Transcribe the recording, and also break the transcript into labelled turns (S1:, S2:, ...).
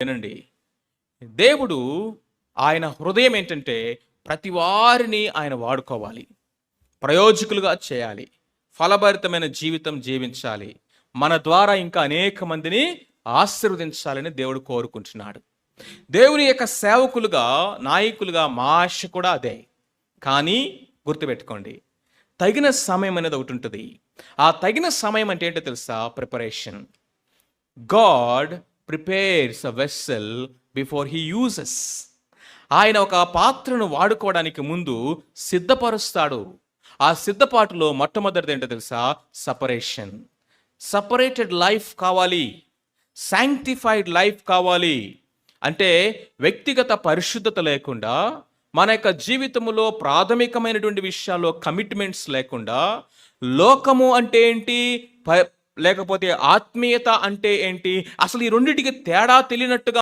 S1: వినండి, దేవుడు ఆయన హృదయం ఏంటంటే ప్రతి వారిని ఆయన వాడుకోవాలి, ప్రయోజకులుగా చేయాలి, ఫలభరితమైన జీవితం జీవించాలి, మన ద్వారా ఇంకా అనేక మందిని ఆశీర్వదించాలని దేవుడు కోరుకుంటున్నాడు. దేవుని యొక్క సేవకులుగా, నాయకులుగా మా ఆశ కూడా అదే. కానీ గుర్తుపెట్టుకోండి, తగిన సమయం అనేది ఒకటి ఉంటుంది. ఆ తగిన సమయం అంటే ఏంటో తెలుసా? Preparation. God prepares a vessel before he uses. ఆయన ఒక పాత్రను వాడుకోవడానికి ముందు సిద్ధపరుస్తాడు. ఆ సిద్ధపాటులో మొట్టమొదటిది ఏంటో తెలుసా? సపరేషన్. సపరేటెడ్ లైఫ్ కావాలి, శాంక్టిఫైడ్ లైఫ్ కావాలి. అంటే వ్యక్తిగత పరిశుద్ధత లేకుండా, మన యొక్క జీవితంలో ప్రాథమికమైనటువంటి విషయాల్లో కమిట్మెంట్స్ లేకుండా, లోకము అంటే ఏంటి, లేకపోతే ఆత్మీయత అంటే ఏంటి, అసలు ఈ రెండింటికి తేడా తెలియనట్టుగా